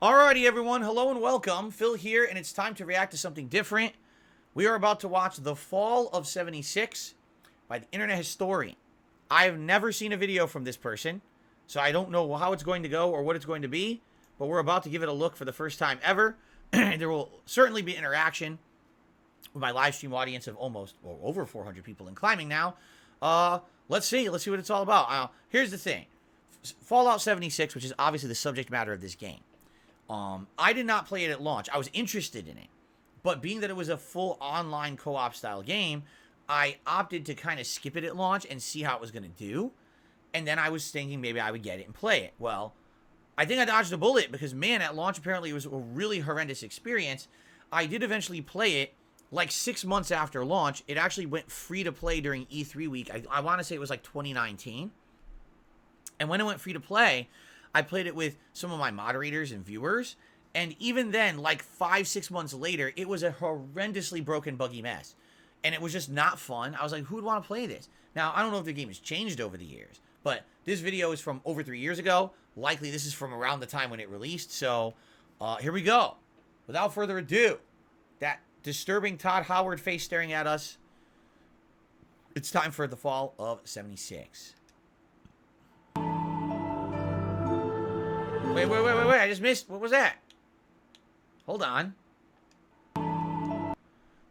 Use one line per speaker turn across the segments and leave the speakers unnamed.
Alrighty, everyone. Hello and welcome. Phil here, and it's time to react to something different. We are about to watch The Fall of 76 by the internet historian. I have never seen a video from this person, so I don't know how it's going to go or what it's going to be, but we're about to give it a look for the first time ever. There will certainly be interaction with my live stream audience of over 400 people and climbing now. Let's see what it's all about. Here's the thing. Fallout 76, which is obviously the subject matter of this game. I did not play it at launch. I was interested in it. But being that it was a full online co-op style game, I opted to kind of skip it at launch and see how it was going to do. And then I was thinking maybe I would get it and play it. Well, I think I dodged a bullet because, man, at launch apparently it was a really horrendous experience. I did eventually play it like 6 months after launch. It actually went free to play during E3 week. I want to say it was like 2019. And when it went free to play, I played it with some of my moderators and viewers, and even then, like 5-6 months later, it was a horrendously broken, buggy mess, and it was just not fun. I was like, who would want to play this? Now, I don't know if the game has changed over the years, but this video is from over 3 years ago. Likely this is from around the time when it released, so here we go. Without further ado, that disturbing Todd Howard face staring at us, it's time for The Fall of 76. Wait, I just missed. What was that? Hold on.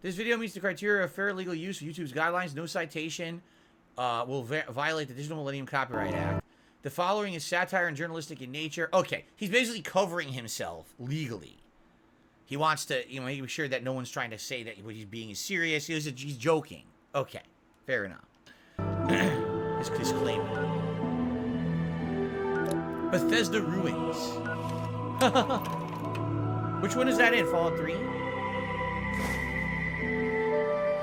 This video meets the criteria of fair legal use of YouTube's guidelines. No citation will violate the Digital Millennium Copyright Act. The following is satire and journalistic in nature. Okay, he's basically covering himself legally. He wants to, make sure that no one's trying to say that what he's being is serious. He's joking. Okay, fair enough. His disclaimer. Bethesda Ruins. Which one is that in? Fallout 3?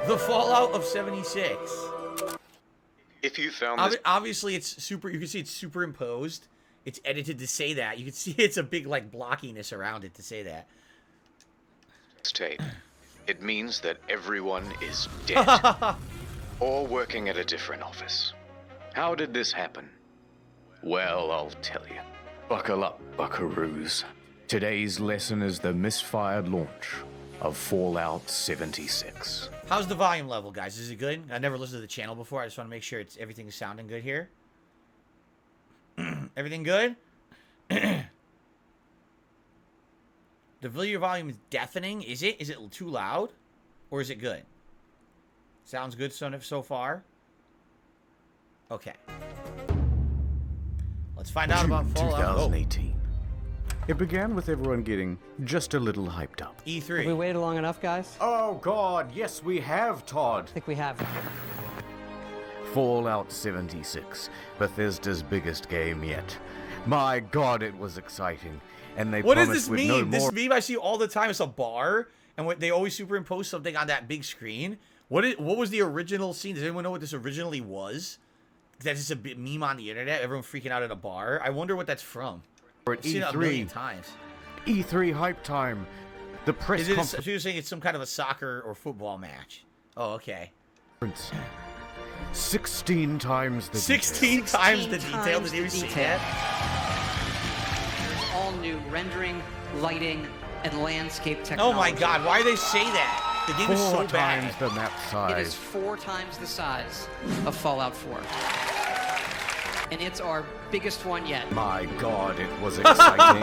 The Fallout of 76.
If you found this...
Obviously, it's super... You can see it's superimposed. It's edited to say that. You can see it's a big, blockiness around it to say that.
Tape. It means that everyone is dead. Or working at a different office. How did this happen? Well, I'll tell you. Buckle up, buckaroos. Today's lesson is the misfired launch of Fallout 76.
How's the volume level, guys? Is it good? I never listened to the channel before. I just want to make sure everything's sounding good here. Everything good? The video volume is deafening. Is it? Is it too loud? Or is it good? Sounds good so far? Okay. Let's find out about Fallout.
2018. It began with everyone getting just a little hyped up.
E3.
Have we waited long enough, guys?
Oh God, yes we have, Todd.
I think we have.
Fallout 76, Bethesda's biggest game yet. My God, it was exciting. And they
What does
promised
this
with
mean?
no
This
more...
meme I see all the time. It's a bar, and they always superimpose something on that big screen. What was the original scene? Does anyone know what this originally was? That's just a bit meme on the internet. Everyone freaking out at a bar. I wonder what that's from.
At
I've seen it a million
E3.
times.
E3 hype time. The press
Is it?
conference.
So you're saying it's some kind of a soccer or football match? Oh, okay.
16 times the
16 times the detail. Did you ever see that?
There's all new rendering, lighting, and landscape
Oh
technology.
my God! Why do they say that? The game is so
Four
bad.
times the map
It is
size.
4 times the size of Fallout 4. And it's our biggest one yet.
My God, it was exciting.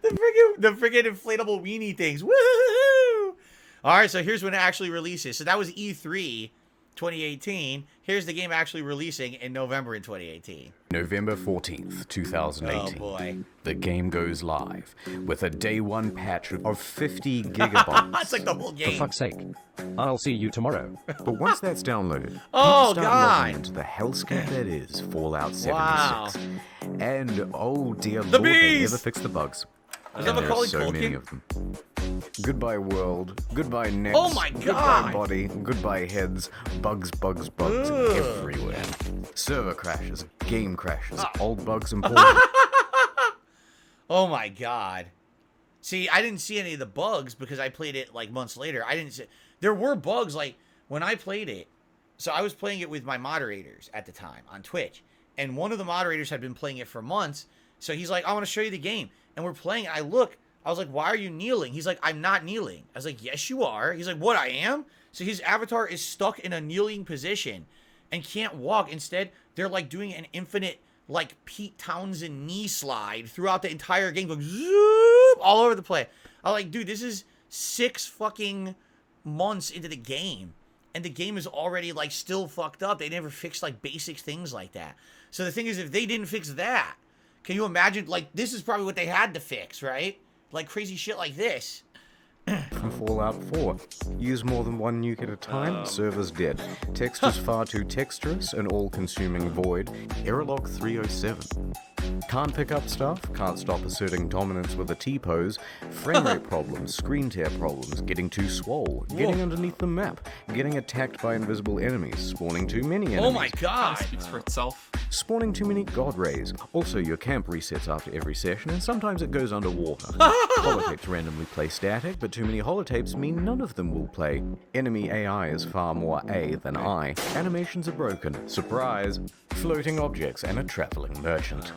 the friggin' inflatable weenie things. Woohoo! All right, so here's when it actually releases. So that was E3 2018. Here's the game actually releasing in November in 2018.
November 14th, 2018.
Oh boy.
The game goes live with a day one patch of 50 gigabytes.
That's like the whole
For
game.
fuck's sake. I'll see you tomorrow.
But once that's downloaded,
Oh,
you start
God.
logging into the hellscape that is Fallout 76.
Wow.
And oh dear
The
lord, they
bees!
never fix the bugs.
Is that
And there are
Macaulay
so many
Culkin?
of them. Goodbye world, goodbye necks,
Oh my
goodbye
God.
body, goodbye heads, bugs, bugs, bugs
Ugh.
everywhere. Server crashes, game crashes,
Ah.
old bugs and ports.
Oh my God. See, I didn't see any of the bugs because I played it like months later. I didn't see. There were bugs like when I played it. So I was playing it with my moderators at the time on Twitch, and one of the moderators had been playing it for months, So he's like, I want to show you the game. And we're playing. And I look. I was like, why are you kneeling? He's like, I'm not kneeling. I was like, yes, you are. He's like, what, I am? So his avatar is stuck in a kneeling position and can't walk. Instead, they're like doing an infinite, like, Pete Townsend knee slide throughout the entire game, going zoop all over the place. I'm like, dude, this is 6 fucking months into the game. And the game is already, like, still fucked up. They never fixed, like, basic things like that. So the thing is, if they didn't fix that, can you imagine, like, this is probably what they had to fix, right? Like, crazy shit like this.
From Fallout 4. Use more than one nuke at a time, server's dead. Text is far too texturous, an all-consuming void. Error log 307. Can't pick up stuff, can't stop asserting dominance with a T-pose, frame rate problems, screen tear problems, getting too swole, getting underneath the map, getting attacked by invisible enemies, spawning too many enemies.
Oh my god!
Speaks for itself.
Spawning too many god rays. Also, your camp resets after every session, and sometimes it goes underwater. Holotapes randomly play static, but too many holotapes mean none of them will play. Enemy AI is far more A than I. Animations are broken. Surprise! Floating objects and a traveling merchant.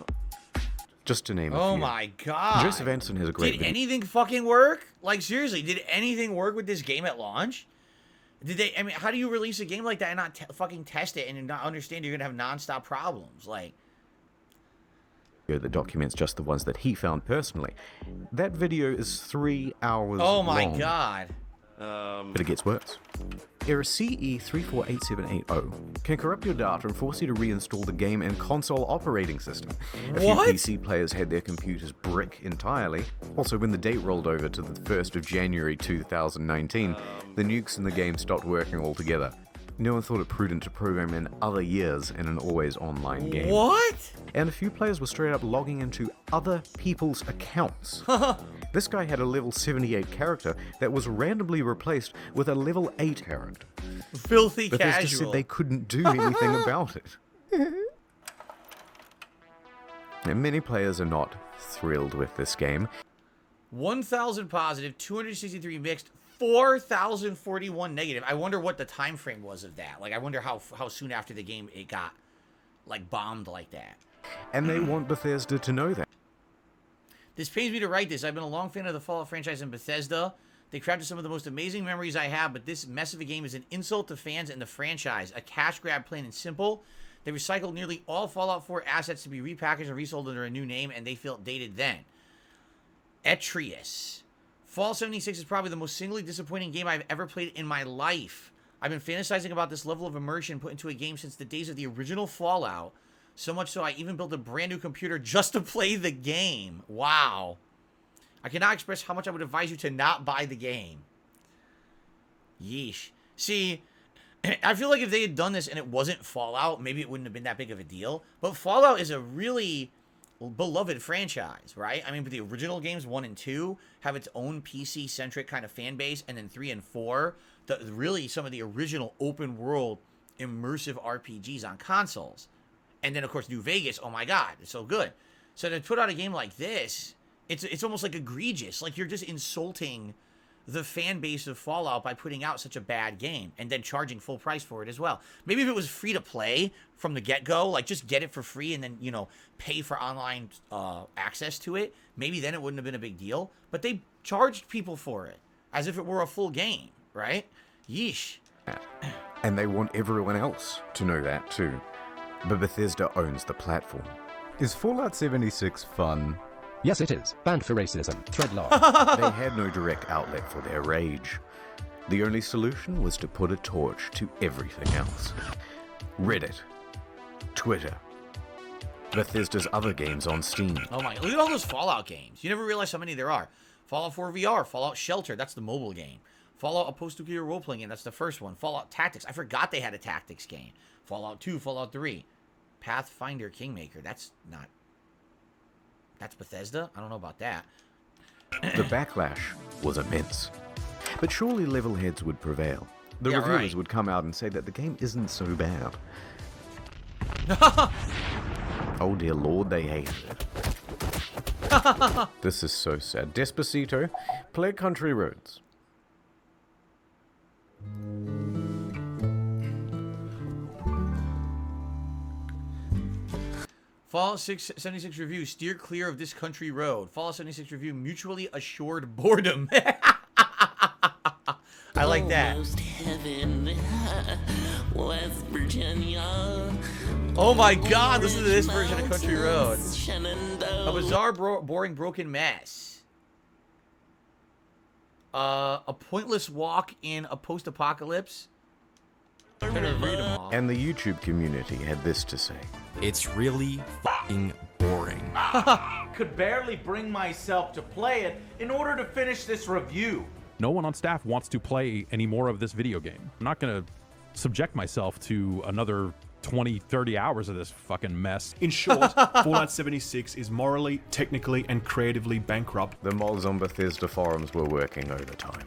Just to name a few.
Oh my god.
Joseph Anson has a great
Did
video.
anything fucking work? Like, seriously, did anything work with this game at launch? Did they, I mean, how do you release a game like that and not fucking test it and not understand you're gonna have nonstop problems? Like,
that documents just the ones that he found personally. That video is 3 hours
oh my
long.
god.
But it gets worse. Error CE348780 can corrupt your data and force you to reinstall the game and console operating system. A few
What?
PC players had their computers brick entirely. Also, when the date rolled over to the 1st of January 2019, the nukes in the game stopped working altogether. No one thought it prudent to program in other years in an always online game.
What?
And a few players were straight up logging into other people's accounts. This guy had a level 78 character that was randomly replaced with a level 8 character.
Filthy
Bethesda
casual.
said they couldn't do anything about it. And many players are not thrilled with this game.
1,000 positive, 263 mixed, 4,041 negative. I wonder what the time frame was of that. Like, I wonder how soon after the game it got, like, bombed like that.
And they want Bethesda to know that.
This pains me to write this. I've been a long fan of the Fallout franchise and Bethesda. They crafted some of the most amazing memories I have, but this mess of a game is an insult to fans and the franchise. A cash grab, plain and simple. They recycled nearly all Fallout 4 assets to be repackaged and resold under a new name, and they felt dated then. Etrius. Fallout 76 is probably the most singly disappointing game I've ever played in my life. I've been fantasizing about this level of immersion put into a game since the days of the original Fallout. So much so I even built a brand new computer just to play the game. Wow. I cannot express how much I would advise you to not buy the game. Yeesh. See, I feel like if they had done this and it wasn't Fallout, maybe it wouldn't have been that big of a deal. But Fallout is a really beloved franchise, right? I mean, but the original games 1 and 2 have its own PC-centric kind of fan base, and then 3 and 4, really some of the original open world immersive RPGs on consoles. And then, of course, New Vegas, oh my god, it's so good. So to put out a game like this, it's almost like egregious. Like, you're just insulting the fan base of Fallout by putting out such a bad game and then charging full price for it as well. Maybe if it was free to play from the get-go, like just get it for free and then, you know, pay for online access to it, maybe then it wouldn't have been a big deal. But they charged people for it as if it were a full game, right? Yeesh.
And they want everyone else to know that too. But Bethesda owns the platform. Is Fallout 76 fun?
Yes, it is. Banned for racism. Thread log.
They had no direct outlet for their rage. The only solution was to put a torch to everything else. Reddit, Twitter, Bethesda's other games on Steam.
Oh my, look at all those Fallout games. You never realize how many there are. Fallout 4 VR, Fallout Shelter, that's the mobile game. Fallout, a post-nuclear role-playing game, that's the first one. Fallout Tactics, I forgot they had a tactics game. Fallout 2, Fallout 3. Pathfinder Kingmaker, that's Bethesda? I don't know about that.
The backlash was immense. But surely level heads would prevail. The
Yeah,
reviewers
right.
would come out and say that the game isn't so bad. Oh dear lord, they hated it. This is so sad. Despacito, play Country Roads.
Fallout 76 review, steer clear of this country road. Fallout 76 review, mutually assured boredom. I like that.
Heaven, West Virginia.
Oh my god, listen to this version of Country Road.
Shenandoah.
A bizarre, boring, broken mess. A pointless walk in a post-apocalypse. I'm gonna read them all.
And the YouTube community had this to say.
It's really f***ing boring.
Could barely bring myself to play it in order to finish this review.
No one on staff wants to play any more of this video game. I'm not going to subject myself to another 20, 30 hours of this fucking mess.
In short, Fallout 76 is morally, technically, and creatively bankrupt.
The mods on Bethesda forums were working overtime.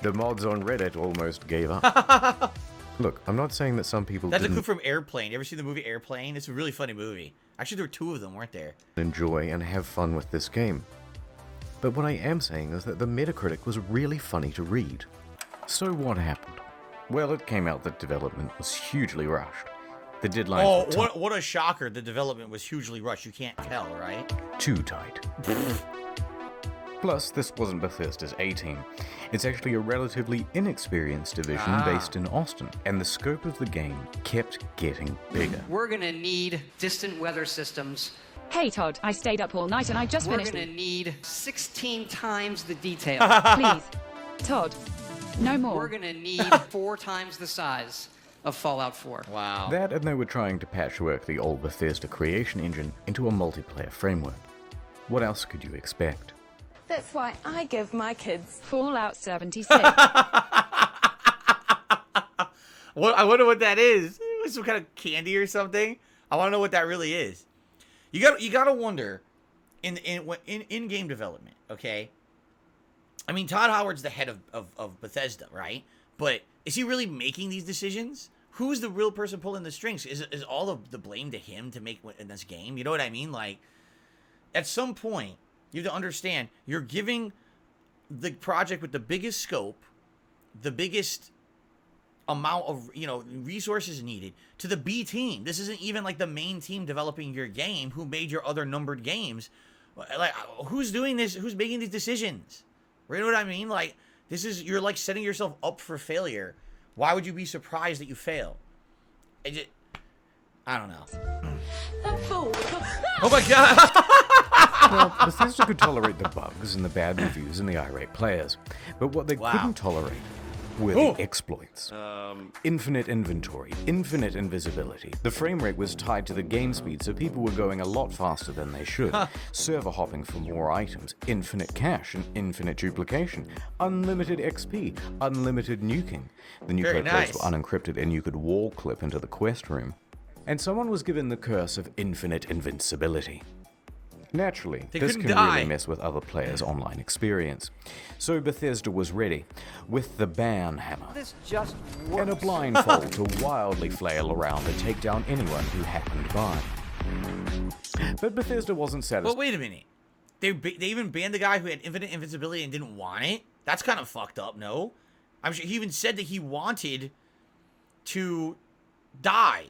The mods on Reddit almost gave up. Look, I'm not saying that some people
That's a
didn't
clip from Airplane. You ever seen the movie Airplane? It's a really funny movie. Actually, there were two of them, weren't there?
enjoy and have fun with this game. But what I am saying is that the Metacritic was really funny to read. So what happened? Well, it came out that development was hugely rushed. The deadline
Oh, what a shocker. The development was hugely rushed. You can't tell, right?
too tight. Plus, this wasn't Bethesda's A-team. It's actually a relatively inexperienced division based in Austin, and the scope of the game kept getting bigger.
We're gonna need distant weather systems.
Hey Todd, I stayed up all night and I just
We're
finished.
gonna need 16 times the detail.
Please, Todd, no more.
We're gonna need 4 times the size of Fallout 4.
Wow.
That, and they were trying to patchwork the old Bethesda creation engine into a multiplayer framework. What else could you expect?
That's why I give my kids
Fallout 76.
What, I wonder what that is. Some kind of candy or something? I want to know what that really is. You gotta wonder in game development, okay? I mean, Todd Howard's the head of Bethesda, right? But is he really making these decisions? Who's the real person pulling the strings? Is all of the blame to him to make in this game? You know what I mean? Like, at some point, you have to understand you're giving the project with the biggest scope, the biggest amount of resources needed to the B team. This isn't even like the main team developing your game who made your other numbered games. Like, who's doing this? Who's making these decisions? You know what I mean? Like, you're like setting yourself up for failure. Why would you be surprised that you fail? I don't know. Oh my god.
Well, Bethesda could tolerate the bugs and the bad reviews and the irate players, but what they couldn't tolerate were the exploits. Infinite inventory, infinite invisibility. The frame rate was tied to the game speed, so people were going a lot faster than they should. Server hopping for more items, infinite cache and infinite duplication, unlimited XP, unlimited nuking. The nuclear codes were unencrypted and you could wall clip into the quest room. And someone was given the curse of infinite invincibility. Naturally, this can really mess with other players' online experience. So Bethesda was ready, with the ban hammer and a blindfold to wildly flail around and take down anyone who happened by. But Bethesda wasn't satisfied.
But wait a minute. They even banned the guy who had infinite invincibility and didn't want it? That's kind of fucked up, no? I'm sure he even said that he wanted to die.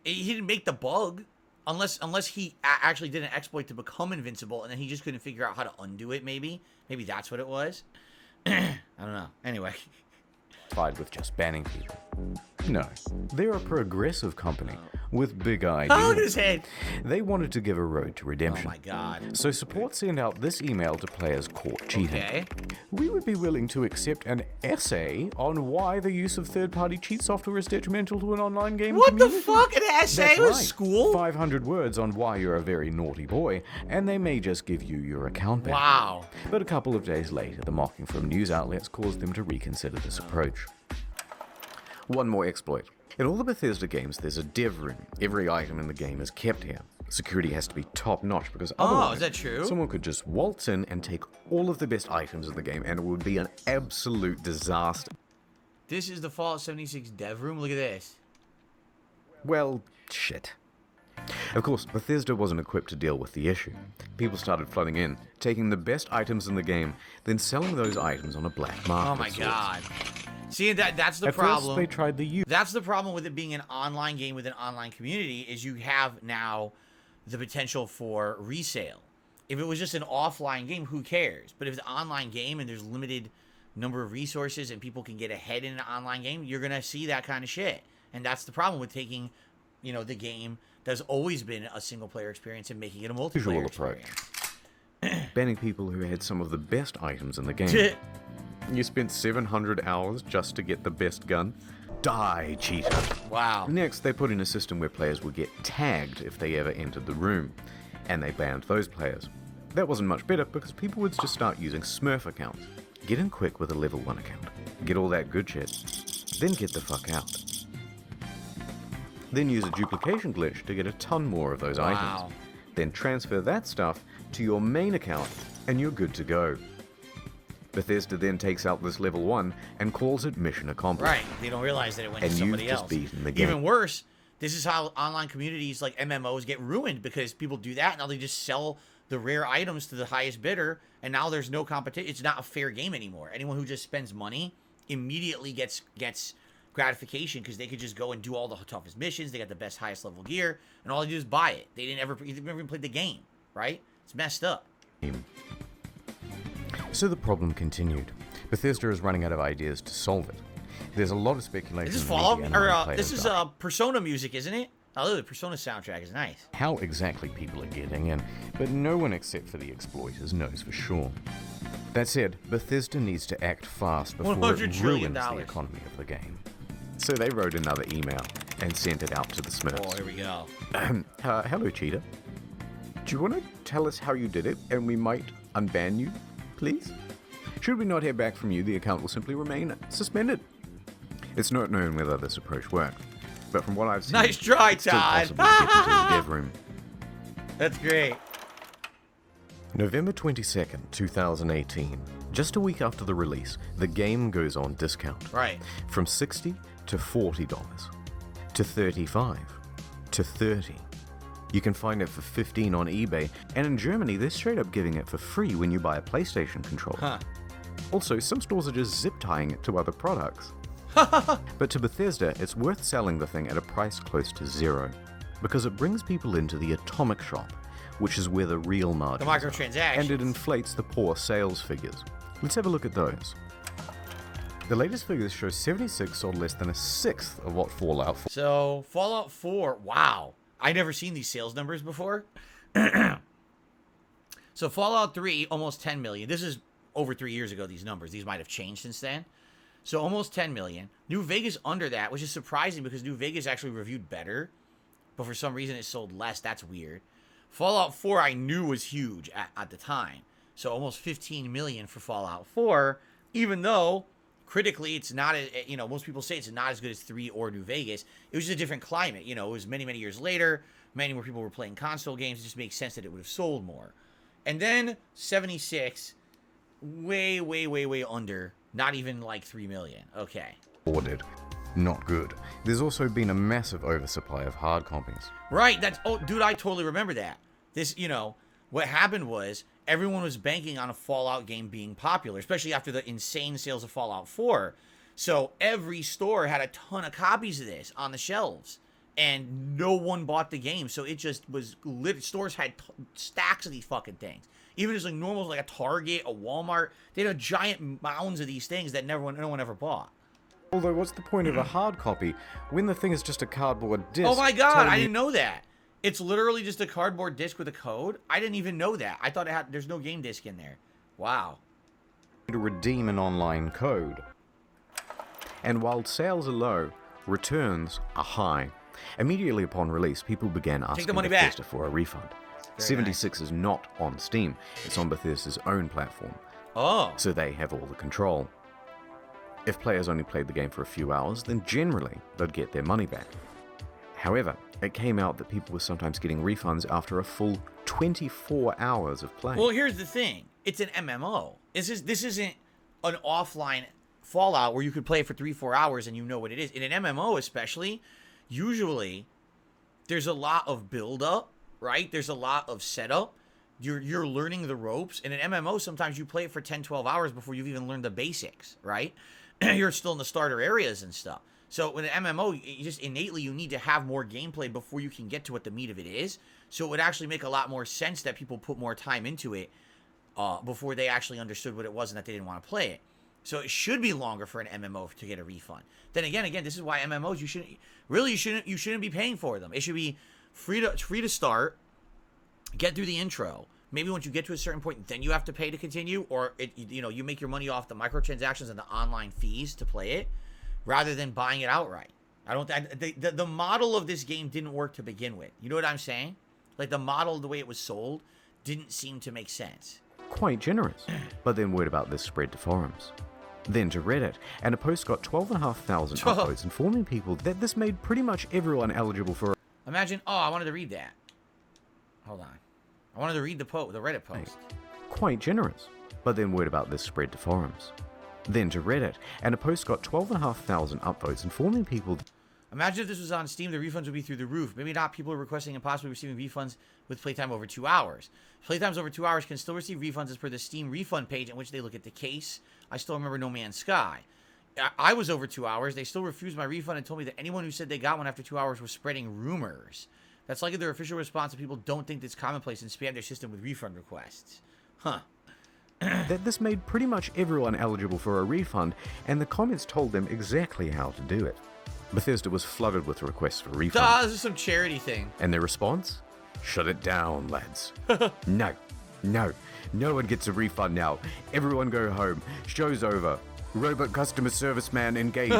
He didn't make the bug. Unless he actually did an exploit to become invincible, and then he just couldn't figure out how to undo it, maybe. Maybe that's what it was. I don't know. Anyway.
With just banning people. No. They're a progressive company with big ideas.
Oh, look at his head.
They wanted to give a road to redemption.
Oh my god.
So support sent out this email to players caught cheating.
Okay.
We would be willing to accept an essay on why the use of third-party cheat software is detrimental to an online game community.
What the fuck? An essay?
That's
with
right.
School?
500 words on why you're a very naughty boy, and they may just give you your account back.
Wow.
But a couple of days later, the mocking from news outlets caused them to reconsider this approach. One more exploit. In all the Bethesda games, there's a dev room. Every item in the game is kept here. Security has to be top-notch because otherwise,
is that true?
Someone could just waltz in and take all of the best items in the game, and it would be an absolute disaster.
This is the Fallout 76 dev room. Look at this.
Well, shit. Of course, Bethesda wasn't equipped to deal with the issue. People started flooding in, taking the best items in the game, then selling those items on a black market.
Oh my god. See, that's the
At
problem.
first, they tried the use.
That's the problem with it being an online game with an online community is you have now the potential for resale. If it was just an offline game, who cares? But if it's an online game and there's limited number of resources and people can get ahead in an online game, you're going to see that kind of shit. And that's the problem with taking, you know, the game that's always been a single-player experience and making it a multiplayer
Visual
experience.
approach. Banning people who had some of the best items in the game. You spent 700 hours just to get the best gun? Die, cheater.
Wow.
Next, they put in a system where players would get tagged if they ever entered the room, and they banned those players. That wasn't much better because people would just start using Smurf accounts. Get in quick with a level 1 account. Get all that good shit. Then get the fuck out. Then use a duplication glitch to get a ton more of those items. Then transfer that stuff to your main account, and you're good to go. Bethesda then takes out this level 1 and calls it mission accomplished.
Right. They don't realize that it went to
And
somebody
you've
else.
just beaten the game.
Even worse, this is how online communities like MMOs get ruined because people do that. Now they just sell the rare items to the highest bidder, and now there's no competition. It's not a fair game anymore. Anyone who just spends money immediately gets gratification because they could just go and do all the toughest missions. They got the best, highest level gear, and all they do is buy it. They didn't ever even played the game, right? It's messed up.
So the problem continued. Bethesda is running out of ideas to solve it. There's a lot of speculation.
This is
in
Fallout,
media and
or
players
this is Persona music, isn't it? Oh, the Persona soundtrack is nice.
How exactly people are getting in, but no one except for the exploiters knows for sure. That said, Bethesda needs to act fast before it
$100 trillion.
ruins the economy of the game. So they wrote another email and sent it out to the Smurfs.
Oh, here we go.
Hello, Cheetah. Do you want to tell us how you did it, and we might unban you, please? Should we not hear back from you, the account will simply remain suspended. It's not known whether this approach worked, but from what I've seen,
Nice try,
it's still
Todd.
possible to get into the dev room.
That's great.
November 22nd, 2018. Just a week after the release, the game goes on discount.
Right.
From $60 to $40, to $35, to $30. You can find it for $15 on eBay, and in Germany, they're straight up giving it for free when you buy a PlayStation controller.
Huh.
Also, some stores are just zip tying it to other products. But to Bethesda, it's worth selling the thing at a price close to zero, because it brings people into the atomic shop, which is where the real margins
The microtransactions.
are, and it inflates the poor sales figures. Let's have a look at those. The latest figures show 76 sold less than a sixth of what Fallout 4.
So, Fallout 4, wow. I never seen these sales numbers before. So, Fallout 3, almost 10 million. This is over 3 years ago, these numbers. These might have changed since then. So, almost 10 million. New Vegas under that, which is surprising because New Vegas actually reviewed better. But for some reason, it sold less. That's weird. Fallout 4, I knew was huge at the time. So, almost 15 million for Fallout 4, even though critically, it's not, you know, most people say it's not as good as 3 or New Vegas. It was just a different climate. You know, it was many, many years later. Many more people were playing console games. It just makes sense that it would have sold more. And then 76, way, way, way, way under. Not even like 3 million. Okay.
Ordered. Not good. There's also been a massive oversupply of hard copies.
Right. That's, oh, dude, I totally remember that. This, you know, what happened was everyone was banking on a Fallout game being popular, especially after the insane sales of Fallout 4. So every store had a ton of copies of this on the shelves, and no one bought the game. So it just was lit. Stores had stacks of these fucking things. Even as like normal, like a Target, a Walmart, they had giant mounds of these things that no one ever bought.
Although, what's the point of a hard copy when the thing is just a cardboard disc?
Oh my god, I
you-
didn't know that. It's literally just a cardboard disc with a code. I didn't even know that. I thought it had. There's no game disc in there. Wow.
To redeem an online code. And while sales are low, returns are high. Immediately upon release, people began asking
the money back.
Bethesda for a refund.
Very
76 is not on Steam. It's on Bethesda's own platform.
Oh.
So they have all the control. If players only played the game for a few hours, then generally they'd get their money back. However, it came out that people were sometimes getting refunds after a full 24 hours of play.
Well, here's the thing. It's an MMO. This isn't an offline Fallout where you could play it for 3-4 hours and you know what it is. In an MMO especially, usually there's a lot of build-up, right? There's a lot of setup. You're learning the ropes. In an MMO, sometimes you play it for 10-12 hours before you've even learned the basics, right? You're still in the starter areas and stuff. So in an MMO, you just innately you need to have more gameplay before you can get to what the meat of it is. So it would actually make a lot more sense that people put more time into it before they actually understood what it was and that they didn't want to play it. So it should be longer for an MMO to get a refund. Then again, this is why MMOs you shouldn't be paying for them. It should be free to start, get through the intro. Maybe once you get to a certain point, then you have to pay to continue, or you make your money off the microtransactions and the online fees to play it, rather than buying it outright. The model of this game didn't work to begin with. You know what I'm saying? Like the model, the way it was sold, didn't seem to make sense.
Quite generous. But then word about this spread to forums. Then to Reddit, and a post got 12,500 upvotes informing people that this made pretty much everyone eligible for.
Imagine, I wanted to read that. Hold on. I wanted to read the Reddit post.
Quite generous. But then word about this spread to forums. Then to Reddit, and a post got 12,500 upvotes informing people.
Imagine if this was on Steam, the refunds would be through the roof. Maybe not people are requesting and possibly receiving refunds with playtime over 2 hours. Playtimes over 2 hours can still receive refunds as per the Steam refund page in which they look at the case. I still remember No Man's Sky. I was over 2 hours. They still refused my refund and told me that anyone who said they got one after 2 hours was spreading rumors. That's likely their official response, and people don't think it's commonplace and spam their system with refund requests. Huh.
That this made pretty much everyone eligible for a refund, and the comments told them exactly how to do it. Bethesda was flooded with requests for refunds.
This is some charity thing.
And their response? Shut it down, lads. No one gets a refund now. Everyone go home. Show's over. Robot customer service man engaged.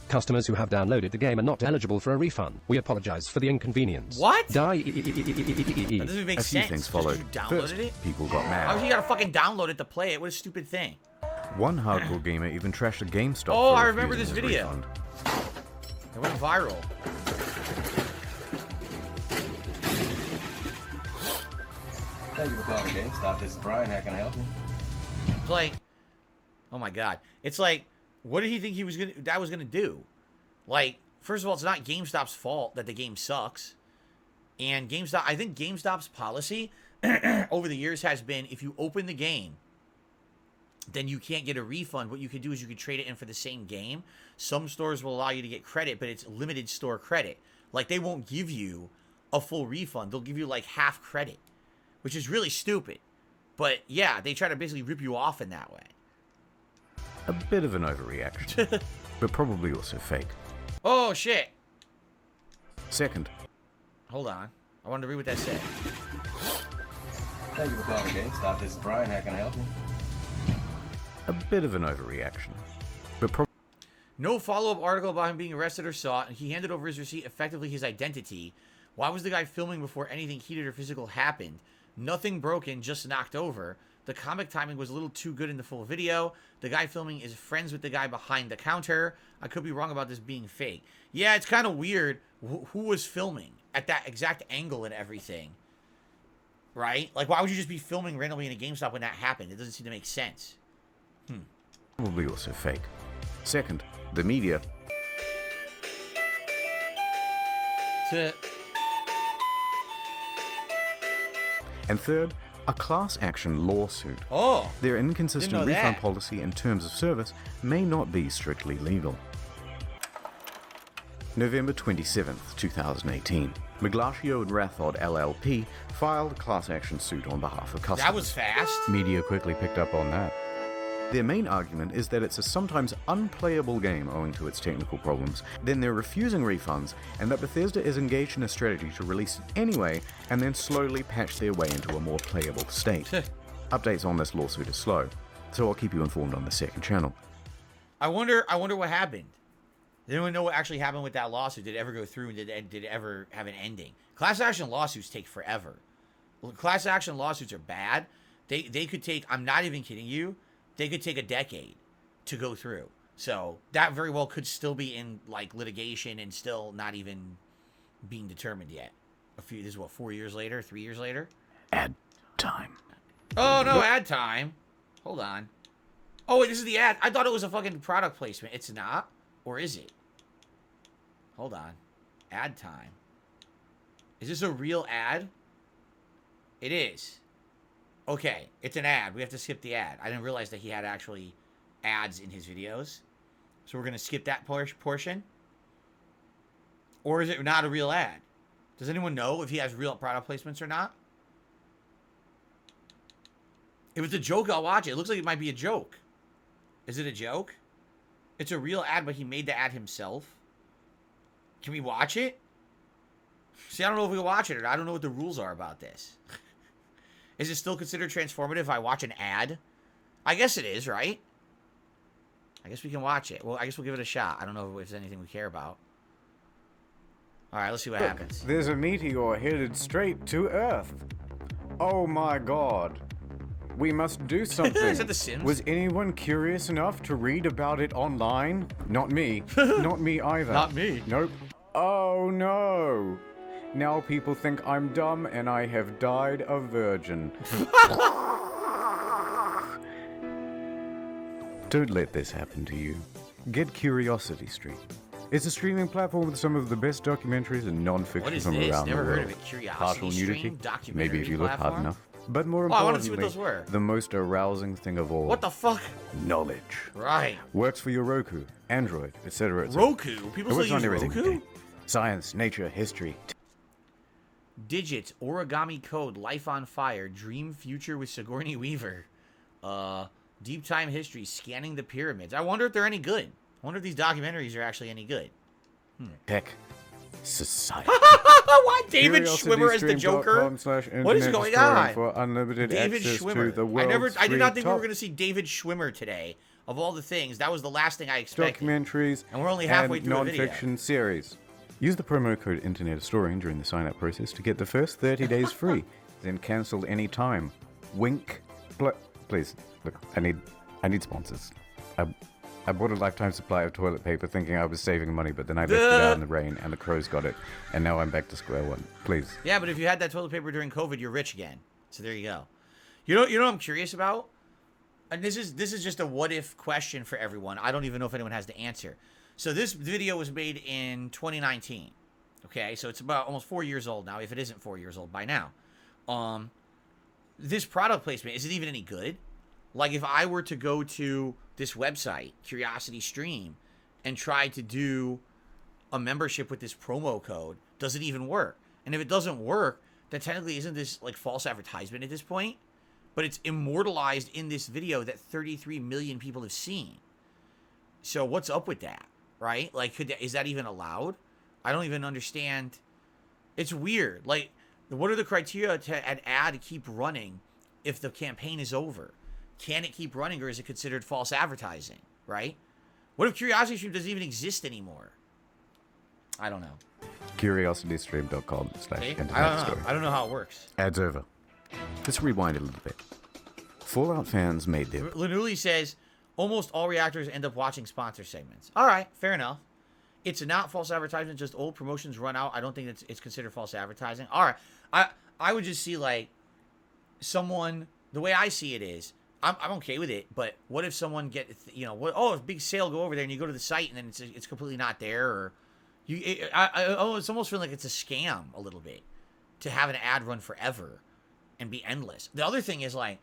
Customers who have downloaded the game are not eligible for a refund. We apologize for the inconvenience.
What?
That
doesn't make
a
sense.
few things followed.
First,
people got mad.
Obviously, you gotta fucking download it to play it. What a stupid thing.
One hardcore gamer even trashed a GameStop.
Oh, I remember this video.
Refund.
It went viral.
Thank you for calling GameStop. This is Brian. How can I help you?
It's like, oh my god. It's like, what did he think that was gonna do? Like, first of all, it's not GameStop's fault that the game sucks. And I think GameStop's policy over the years has been, if you open the game, then you can't get a refund. What you could do is you could trade it in for the same game. Some stores will allow you to get credit, but it's limited store credit. Like, they won't give you a full refund. They'll give you like half credit, which is really stupid. But yeah, they try to basically rip you off in that way.
A bit of an overreaction, but probably also fake.
Oh, shit.
Second.
Hold on. I wanted to read what that said.
Thank you for calling GameStop. This is Brian. How can I help you?
A bit of an overreaction, but
no follow-up article about him being arrested or sought, and he handed over his receipt, effectively his identity. Why was the guy filming before anything heated or physical happened? Nothing broken, just knocked over. The comic timing was a little too good in the full video. The guy filming is friends with the guy behind the counter. I could be wrong about this being fake. Yeah, it's kind of weird who was filming at that exact angle and everything. Right? Like, why would you just be filming randomly in a GameStop when that happened? It doesn't seem to make sense.
probably also fake. Second, the media. And third, a class action lawsuit.
Oh,
their inconsistent
didn't know
refund
that.
policy and terms of service may not be strictly legal. November 27th, 2018. Miglatio and Rathod LLP filed a class action suit on behalf of customers.
That was fast.
Media quickly picked up on that. Their main argument is that it's a sometimes unplayable game owing to its technical problems, then they're refusing refunds, and that Bethesda is engaged in a strategy to release it anyway and then slowly patch their way into a more playable state. Updates on this lawsuit are slow, so I'll keep you informed on the second channel.
I wonder what happened. Does anyone know what actually happened with that lawsuit? Did it ever go through, and did it ever have an ending? Class action lawsuits take forever. Class action lawsuits are bad. They could take, I'm not even kidding you, they could take a decade to go through. So that very well could still be in like litigation and still not even being determined yet. This is what, 4 years later, 3 years later?
Ad time.
Oh no, ad time. Hold on. Oh wait, this is the ad. I thought it was a fucking product placement. It's not? Or is it? Hold on. Ad time. Is this a real ad? It is. Okay, it's an ad. We have to skip the ad. I didn't realize that he had actually ads in his videos. So we're going to skip that portion. Or is it not a real ad? Does anyone know if he has real product placements or not? If it's a joke, I'll watch it. It looks like it might be a joke. Is it a joke? It's a real ad, but he made the ad himself. Can we watch it? See, I don't know if we can watch it or not. I don't know what the rules are about this. Is it still considered transformative if I watch an ad? I guess it is, right? I guess we can watch it. Well, I guess we'll give it a shot. I don't know if there's anything we care about. All right, let's see what happens.
There's a meteor headed straight to Earth. Oh my god. We must do something.
Is that The Sims?
Was anyone curious enough to read about it online? Not me. Not me either.
Not me.
Nope. Oh no. Now people think I'm dumb and I have died a virgin. Don't let this happen to you. Get Curiosity Stream. It's a streaming platform with some of the best documentaries and non-fiction
What is
from
this?
around
Never
the world.
heard of it. Curiosity
Partial
Stream?
nudity,
Documentary
maybe if you look
platform?
hard enough. But more
Oh, I wanted to
importantly,
see what those were.
the most arousing thing of all.
What the fuck?
Knowledge.
Right.
Works for your Roku, Android, etc. etc.
Roku? People
It
still
works on
use
everything
Roku?
today. Science, nature, history.
Digits, origami code, life on fire, dream future with Sigourney Weaver. Deep time history, scanning the pyramids. I wonder if they're any good. I wonder if these documentaries are actually any good.
Tech. Society.
Why David Schwimmer as the Joker? What is going on?
For unlimited
David
access
Schwimmer.
To the world's
I did not think we were
top
going to see David Schwimmer today. Of all the things, that was the last thing I expected.
documentaries
And we're only halfway through the video.
non-fiction series. Use the promo code Internet Historian during the sign-up process to get the first 30 days free, then cancel any time. Wink. Please, look, I need sponsors. I bought a lifetime supply of toilet paper thinking I was saving money, but then I left it out in the rain and the crows got it, and now I'm back to square one. Please.
Yeah, but if you had that toilet paper during COVID, you're rich again. So there you go. You know what I'm curious about? And this is just a what if question for everyone. I don't even know if anyone has the answer. So this video was made in 2019. Okay, so it's about almost 4 years old now, if it isn't 4 years old by now. This product placement, is it even any good? Like if I were to go to this website, Curiosity Stream, and try to do a membership with this promo code, does it even work? And if it doesn't work, then technically isn't this like false advertisement at this point? But it's immortalized in this video that 33 million people have seen. So what's up with that, right? Like, is that even allowed? I don't even understand. It's weird. Like, what are the criteria to an ad keep running if the campaign is over? Can it keep running, or is it considered false advertising, right? What if Curiosity Stream doesn't even exist anymore? I don't know.
CuriosityStream.com/internet story.
I don't know how it works.
Ads over. Let's rewind a little bit. Fallout fans made their...
Lanuli says, almost all reactors end up watching sponsor segments. All right, fair enough. It's not false advertisement, just old promotions run out. I don't think it's considered false advertising. All right, I would just see, like, someone... The way I see it is, I'm okay with it, but what if someone a big sale, go over there, and you go to the site, and then it's completely not there, or... it's almost feeling like it's a scam a little bit to have an ad run forever and be endless. The other thing is, like,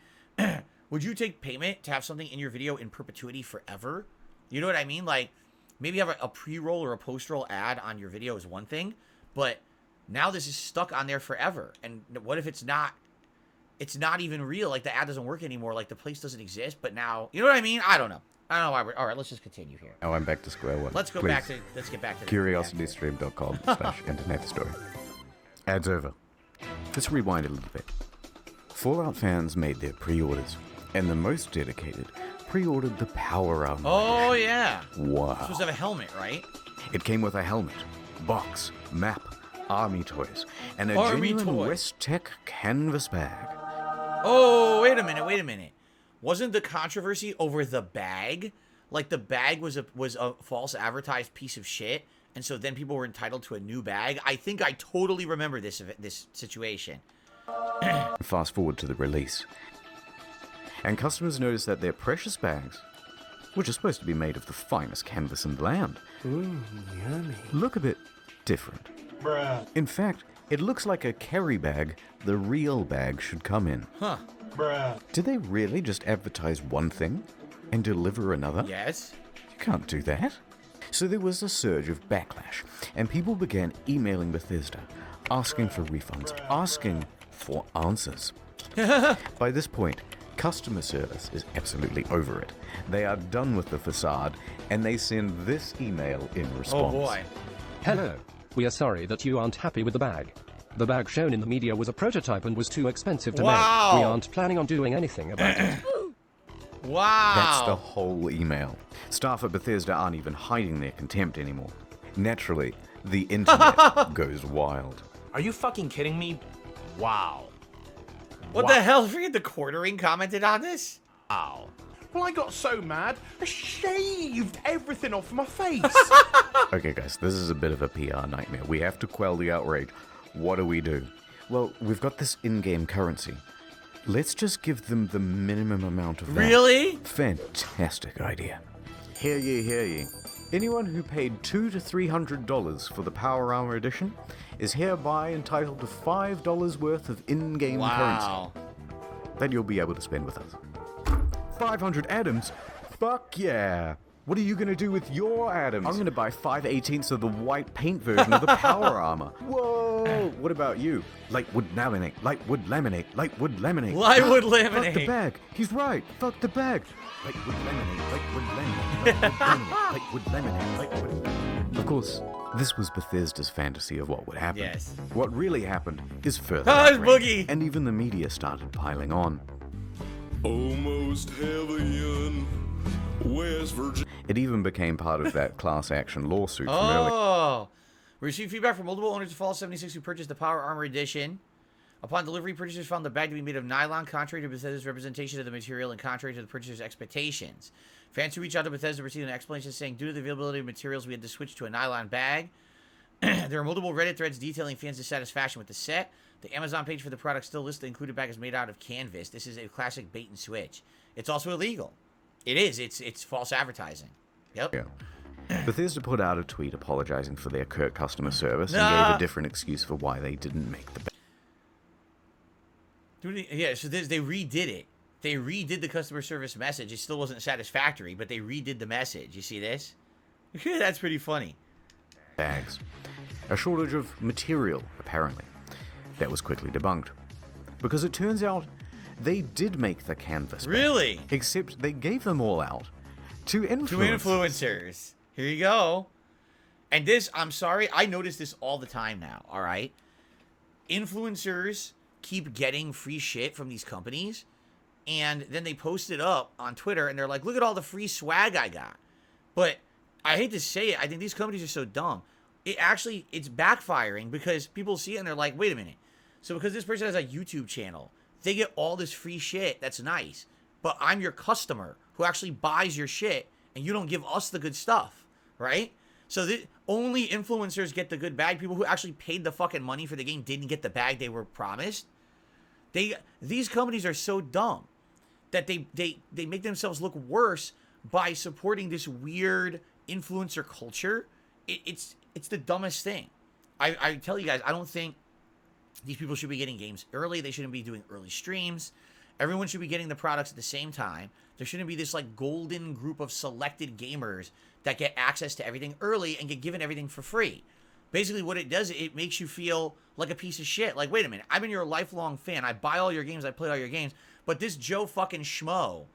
would you take payment to have something in your video in perpetuity forever? You know what I mean? Like, maybe have a pre-roll or a post-roll ad on your video is one thing, but now this is stuck on there forever. And what if it's not even real? Like, the ad doesn't work anymore. Like, the place doesn't exist, but now, you know what I mean? I don't know why all right, let's just continue here.
Now I'm back to square one.
Let's get back to
CuriosityStream.com/internet story. Ads over. Let's rewind a little bit. Fallout fans made their pre-orders, and the most dedicated pre-ordered the Power Armor.
Oh, yeah.
Wow.
It's supposed to have a helmet, right?
It came with a helmet, box, map, army toys, and a genuine West Tech canvas bag.
Oh, wait a minute. Wasn't the controversy over the bag? Like, the bag was a false advertised piece of shit, and so then people were entitled to a new bag? I think I totally remember this situation.
Fast forward to the release, and customers noticed that their precious bags, which are supposed to be made of the finest canvas in the land,
yummy,
look a bit different.
Bruh.
In fact, it looks like a carry bag the real bag should come in.
Huh.
Bruh.
Did they really just advertise one thing and deliver another?
Yes.
You can't do that. So there was a surge of backlash, and people began emailing Bethesda, asking for refunds, asking for answers. By this point, customer service is absolutely over it. They are done with the facade, and they send this email in response.
Oh boy.
Hello. We are sorry that you aren't happy with the bag. The bag shown in the media was a prototype and was too expensive to make. We aren't planning on doing anything about it.
Wow.
That's the whole email. Staff at Bethesda aren't even hiding their contempt anymore. Naturally, the internet goes wild.
Are you fucking kidding me? Wow.
What the hell? Forget the quartering commented on this?
Wow. Well, I got so mad, I shaved everything off my face.
Okay, guys, this is a bit of a PR nightmare. We have to quell the outrage. What do? Well, we've got this in-game currency. Let's just give them the minimum amount of that.
Really?
Fantastic idea. Hear ye, hear ye. Anyone who paid $200 to $300 for the Power Armor Edition is hereby entitled to $5 worth of in-game currency that you'll be able to spend with us. 500 atoms? Fuck yeah! What are you gonna do with your atoms? I'm gonna buy 5/18 of the white paint version of the Power Armor. Whoa! What about you? Lightwood laminate, lightwood laminate, lightwood laminate.
Lightwood laminate.
Fuck the bag. He's right. Fuck the bag. Lightwood laminate, lightwood laminate, lightwood laminate, lightwood laminate, lightwood. Of course, this was Bethesda's fantasy of what would happen.
Yes.
What really happened is further
There's
outrage,
Boogie.
and even the media started piling on.
Almost heaven, West Virginia.
It even became part of that class action lawsuit from earlier.
Oh. We received feedback from multiple owners of Fallout 76 who purchased the Power Armor Edition. Upon delivery, purchasers found the bag to be made of nylon, contrary to Bethesda's representation of the material and contrary to the purchaser's expectations. Fans who reached out to Bethesda received an explanation saying, due to the availability of materials, we had to switch to a nylon bag. There are multiple Reddit threads detailing fans' dissatisfaction with the set. The Amazon page for the product still lists the included bag is made out of canvas. This is a classic bait and switch. It's also illegal. It is. It's false advertising. Yep.
Yeah. Bethesda put out a tweet apologizing for their curt customer service and gave a different excuse for why they didn't make the bag.
Yeah, so they redid it. They redid the customer service message. It still wasn't satisfactory, but they redid the message. You see this? That's pretty funny.
Bags. A shortage of material, apparently. That was quickly debunked. Because it turns out they did make the canvas bag.
Really?
Except they gave them all out to influencers.
To influencers. Here you go. And this, I'm sorry, I notice this all the time now, all right? Influencers keep getting free shit from these companies, and then they post it up on Twitter, and they're like, look at all the free swag I got. But I hate to say it, I think these companies are so dumb. It's backfiring because people see it and they're like, wait a minute. So because this person has a YouTube channel, they get all this free shit that's nice, but I'm your customer who actually buys your shit, and you don't give us the good stuff, right? So only influencers get the good bag. People who actually paid the fucking money for the game didn't get the bag they were promised. These companies are so dumb that they make themselves look worse by supporting this weird influencer culture. It's the dumbest thing. I tell you guys, I don't think these people should be getting games early. They shouldn't be doing early streams. Everyone should be getting the products at the same time. There shouldn't be this like golden group of selected gamers that get access to everything early and get given everything for free. Basically what it does, it makes you feel like a piece of shit. Like, wait a minute, I've been your lifelong fan. I buy all your games, I play all your games. But this Joe fucking schmo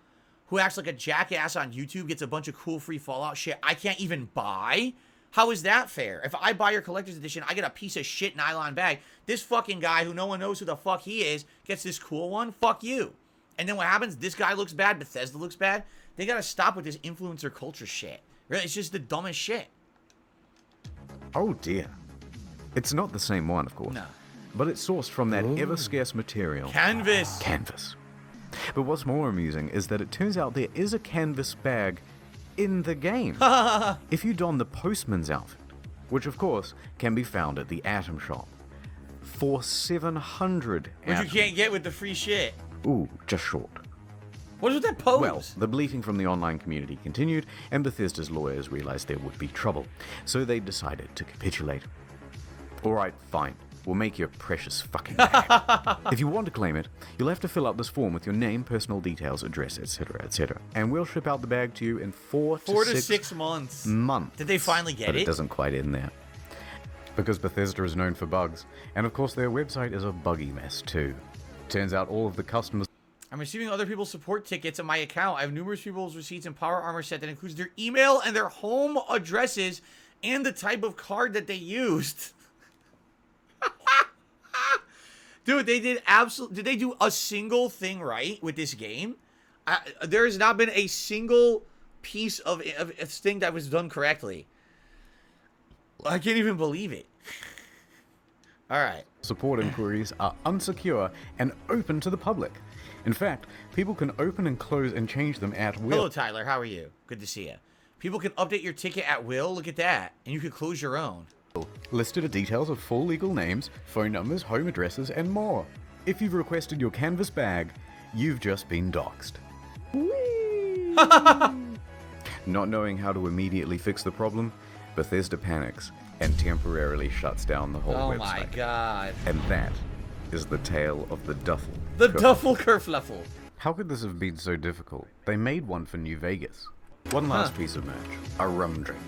who acts like a jackass on YouTube gets a bunch of cool free Fallout shit I can't even buy? How is that fair? If I buy your collector's edition, I get a piece of shit nylon bag. This fucking guy who no one knows who the fuck he is gets this cool one. Fuck you. And then what happens? This guy looks bad. Bethesda looks bad. They gotta stop with this influencer culture shit. Really, it's just the dumbest shit.
Oh dear. It's not the same one, of course. No. But it's sourced from that ever-scarce material.
Canvas.
Canvas. But what's more amusing is that it turns out there is a canvas bag in the game. If you don the postman's outfit, which of course can be found at the Atom Shop, for 700
Which you can't get with the free shit.
Ooh, just short.
What is with that pose?
Well, the bleating from the online community continued, and Bethesda's lawyers realized there would be trouble, so they decided to capitulate. Alright, fine. We'll make your precious fucking bag. If you want to claim it, you'll have to fill out this form with your name, personal details, address, etc., etc. And we'll ship out the bag to you in 4 to 6
months.
Months.
Did they finally get
but
it?
It doesn't quite end there. Because Bethesda is known for bugs, and of course their website is a buggy mess too. Turns out all of the customers...
I'm receiving other people's support tickets on my account. I have numerous people's receipts and power armor set that includes their email and their home addresses and the type of card that they used. Dude, they did did they do a single thing right with this game? There has not been a single piece of thing that was done correctly. I can't even believe it. All right.
Support inquiries are unsecure and open to the public. In fact, people can open and close and change them at will.
Hello, Tyler. How are you? Good to see you. People can update your ticket at will. Look at that. And you can close your own.
Listed are details of full legal names, phone numbers, home addresses, and more. If you've requested your canvas bag, you've just been doxxed. Not knowing how to immediately fix the problem, Bethesda panics and temporarily shuts down the whole website.
Oh my god.
And that is the tale of the duffel.
The duffel kerfluffle.
How could this have been so difficult? They made one for New Vegas. One last piece of merch. A rum drink.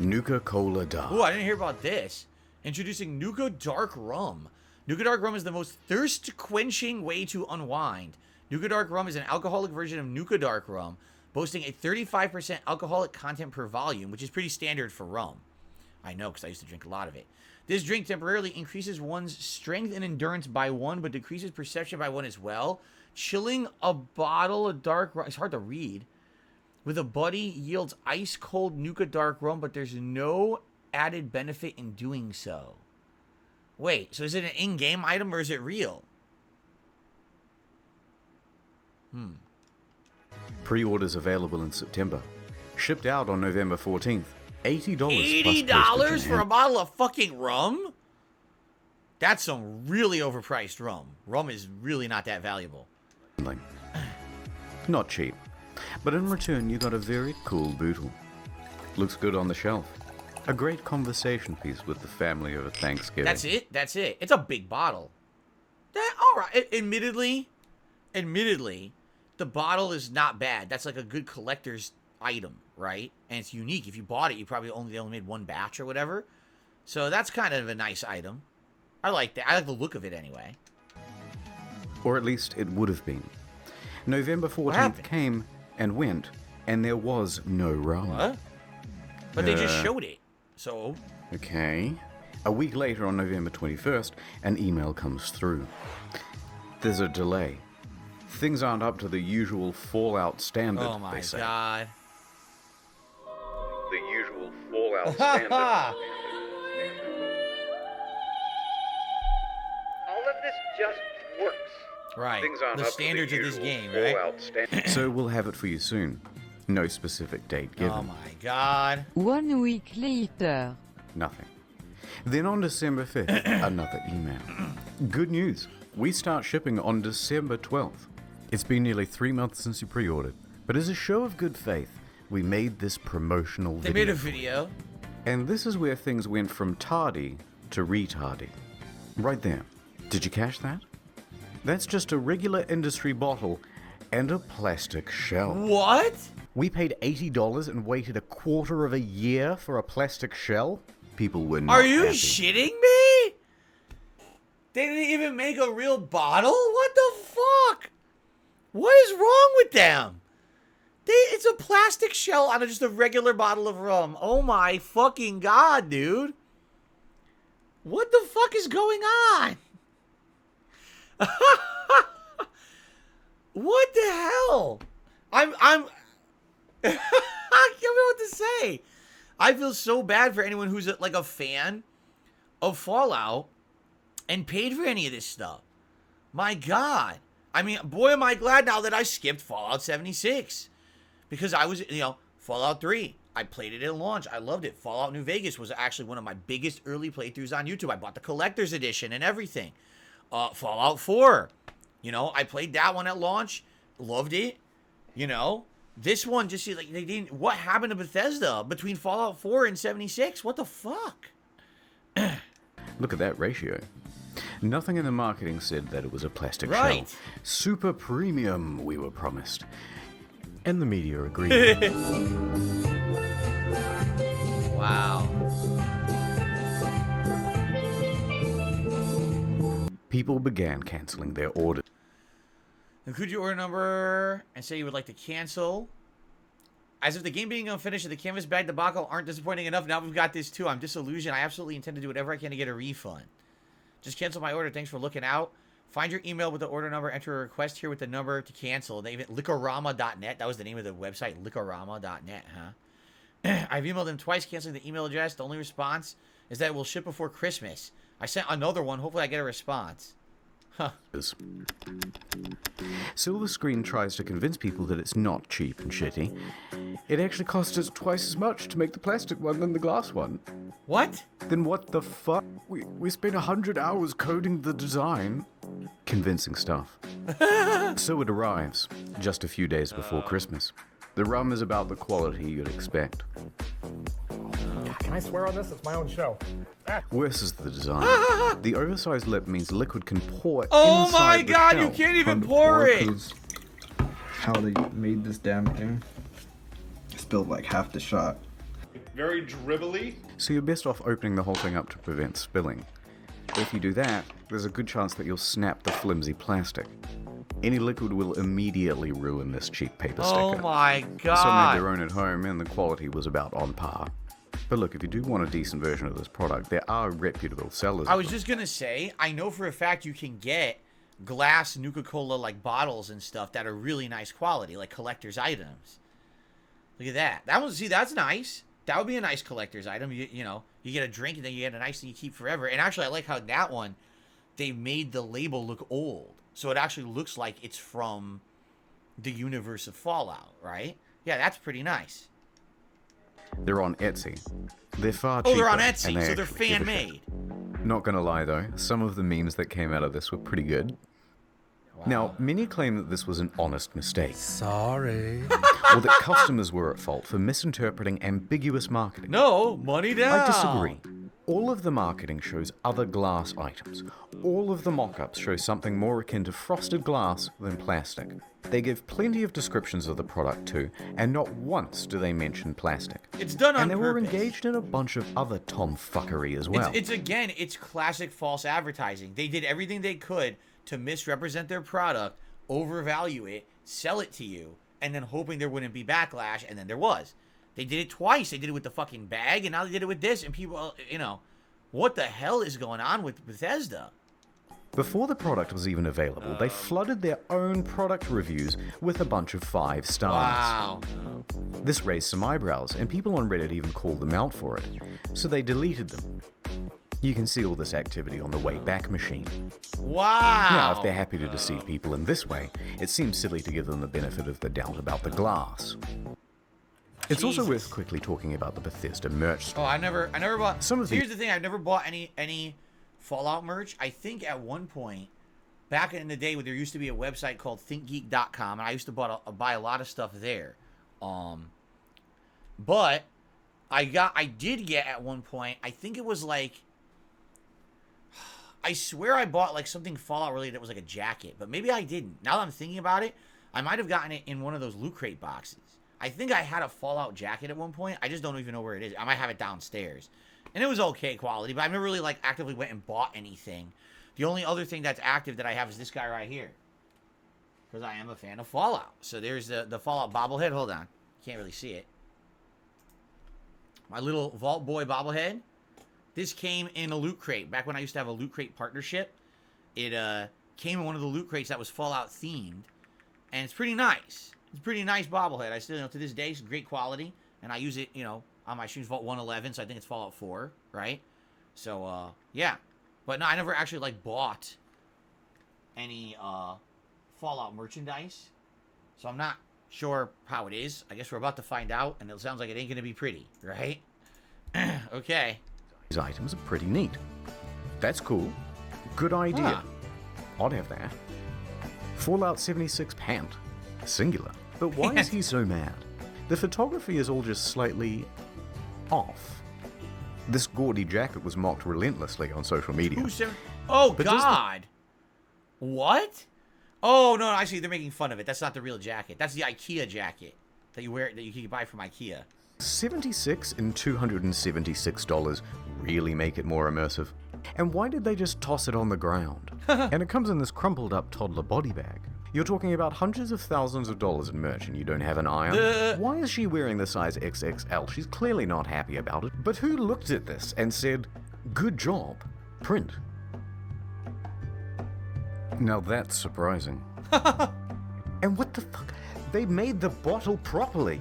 Nuka-Cola Dark.
Ooh, I didn't hear about this. Introducing Nuka Dark Rum. Nuka Dark Rum is the most thirst-quenching way to unwind. Nuka Dark Rum is an alcoholic version of Nuka Dark Rum, boasting a 35% alcoholic content per volume, which is pretty standard for rum. I know, because I used to drink a lot of it. This drink temporarily increases one's strength and endurance by 1, but decreases perception by 1 as well. Chilling a bottle of dark rum, it's hard to read, with a buddy yields ice-cold Nuka Dark Rum, but there's no added benefit in doing so. Wait, so is it an in-game item or is it real?
Pre-orders available in September. Shipped out on November 14th. $80 plus
$80
postage
for a bottle of fucking rum? That's some really overpriced rum. Rum is really not that valuable.
Not cheap. But in return, you got a very cool bootle. Looks good on the shelf. A great conversation piece with the family over Thanksgiving.
That's it? That's it. It's a big bottle. Alright. Admittedly, the bottle is not bad. That's like a good collector's item, right? And it's unique. If you bought it, you probably they only made one batch or whatever. So that's kind of a nice item. I like that. I like the look of it anyway.
Or at least it would have been. November 14th came and went, and there was no rum.
What? But they just showed it. So?
Okay. A week later, on November 21st, an email comes through. There's a delay. Things aren't up to the usual Fallout standard,
oh my
they say.
god.
The usual Fallout standard.
All of this just works. Right. The standards of this game, right?
So we'll have it for you soon. No specific date given.
Oh my god.
1 week later.
Nothing. Then on December 5th, another email. Good news. We start shipping on December 12th. It's been nearly 3 months since you pre-ordered, but as a show of good faith, we made this promotional video.
They made a video.
And this is where things went from tardy to retardy. Right there. Did you catch that? That's just a regular industry bottle and a plastic shell.
What?
We paid $80 and waited a quarter of a year for a plastic shell? People were not
Are you
happy.
shitting me? They didn't even make a real bottle? What the fuck? What is wrong with them? It's a plastic shell out of just a regular bottle of rum. Oh my fucking god, dude. What the fuck is going on? What the hell? I don't know what to say. I feel so bad for anyone who's like a fan of Fallout and paid for any of this stuff. My god. I mean, boy, am I glad now that I skipped Fallout 76. Because I was, Fallout 3. I played it at launch. I loved it. Fallout New Vegas was actually one of my biggest early playthroughs on YouTube. I bought the collector's edition and everything. Fallout 4. I played that one at launch. Loved it. This one just like they didn't. What happened to Bethesda between Fallout 4 and 76? What the fuck?
Look at that ratio. Nothing in the marketing said that it was a plastic
Right.
shell. Super premium, we were promised. And the media agreed.
Wow.
people began canceling their orders.
Include your order number and say you would like to cancel. As if the game being unfinished and the canvas bag debacle aren't disappointing enough, now we've got this too. I'm disillusioned. I absolutely intend to do whatever I can to get a refund. Just cancel my order. Thanks for looking out. Find your email with the order number. Enter a request here with the number to cancel. They even Licorama.net. That was the name of the website. Licorama.net, huh? I've emailed them twice canceling the email address. The only response is that it will ship before Christmas. I sent another one. Hopefully I get a response. Huh.
Silver Screen tries to convince people that it's not cheap and shitty. It actually costs us twice as much to make the plastic one than the glass one.
What?
Then what the fuck? We spent 100 hours coding the design. Convincing stuff. So it arrives, just a few days before Christmas. The rum is about the quality you'd expect.
Can I swear on this? It's my own show.
Worse is the design. The oversized lip means liquid can pour
Oh
inside
my
the
god,
shell.
you can't even pour it!
How they made this damn thing. Spilled like half the shot.
Very dribbly.
So you're best off opening the whole thing up to prevent spilling. If you do that, there's a good chance that you'll snap the flimsy plastic. Any liquid will immediately ruin this cheap paper sticker.
Oh my god.
Some made their own at home and the quality was about on par. But look, if you do want a decent version of this product, there are reputable sellers.
I was just gonna say, I know for a fact you can get glass Nuka-Cola like bottles and stuff that are really nice quality, like collector's items. Look at that. That was, see, that's nice. That would be a nice collector's item. You know, you get a drink and then you get a nice thing you keep forever. And actually, I like how that one, they made the label look old. So it actually looks like it's from the universe of Fallout, right? Yeah, that's pretty nice.
They're on Etsy. They're far cheaper.
Oh, they're on Etsy,
and they
so they're
actually give a
fan-made.
shit. Not gonna lie though, some of the memes that came out of this were pretty good. Wow. Now, many claim that this was an honest mistake.
Sorry.
Or that customers were at fault for misinterpreting ambiguous marketing.
No, money down.
I disagree. All of the marketing shows other glass items. All of the mock-ups show something more akin to frosted glass than plastic. They give plenty of descriptions of the product too, and not once do they mention plastic.
It's done on
And they were
purpose.
engaged in a bunch of other tomfuckery as well.
It's classic false advertising. They did everything they could to misrepresent their product, overvalue it, sell it to you, and then hoping there wouldn't be backlash, and then there was. They did it twice. They did it with the fucking bag, and now they did it with this, and people, you know, what the hell is going on with Bethesda?
Before the product was even available, they flooded their own product reviews with a bunch of 5 stars.
Wow.
This raised some eyebrows, and people on Reddit even called them out for it, so they deleted them. You can see all this activity on the Wayback Machine.
Wow.
Now, if they're happy to deceive people in this way, it seems silly to give them the benefit of the doubt about the glass. It's also worth quickly talking about the Bethesda merch store.
Oh, I never bought.
Some of
Here's the thing: I've never bought any Fallout merch. I think at one point, back in the day, when there used to be a website called ThinkGeek.com, and I used to buy a lot of stuff there. But I did get at one point. I think it was like. I swear I bought like something Fallout related that was like a jacket, but maybe I didn't. Now that I'm thinking about it, I might have gotten it in one of those Loot Crate boxes. I think I had a Fallout jacket at one point. I just don't even know where it is. I might have it downstairs. And it was okay quality, but I never really like actively went and bought anything. The only other thing that's active that I have is this guy right here. Because I am a fan of Fallout. So there's the Fallout bobblehead. Hold on. Can't really see it. My little Vault Boy bobblehead. This came in a Loot Crate. Back when I used to have a Loot Crate partnership, it came in one of the Loot Crates that was Fallout themed. And it's pretty nice. It's a pretty nice bobblehead. I still, to this day, it's great quality. And I use it, on my streams Vault 111, so I think it's Fallout 4, right? So, yeah. But no, I never actually, bought any Fallout merchandise. So I'm not sure how it is. I guess we're about to find out, and it sounds like it ain't going to be pretty, right? Okay.
These items are pretty neat. That's cool. Good idea. I'd have that. Fallout 76 pant. Singular. But why is he so mad? The photography is all just slightly off. This gaudy jacket was mocked relentlessly on social media.
Oh, God. What? Oh, no, I see. They're making fun of it. That's not the real jacket. That's the IKEA jacket that you wear, that you can buy from IKEA.
$76 and $276 really make it more immersive. And why did they just toss it on the ground? And it comes in this crumpled up toddler body bag. You're talking about hundreds of thousands of dollars in merch and you don't have an eye on? Why is she wearing the size XXL? She's clearly not happy about it. But who looked at this and said, good job, print? Now that's surprising. And what the fuck? They made the bottle properly.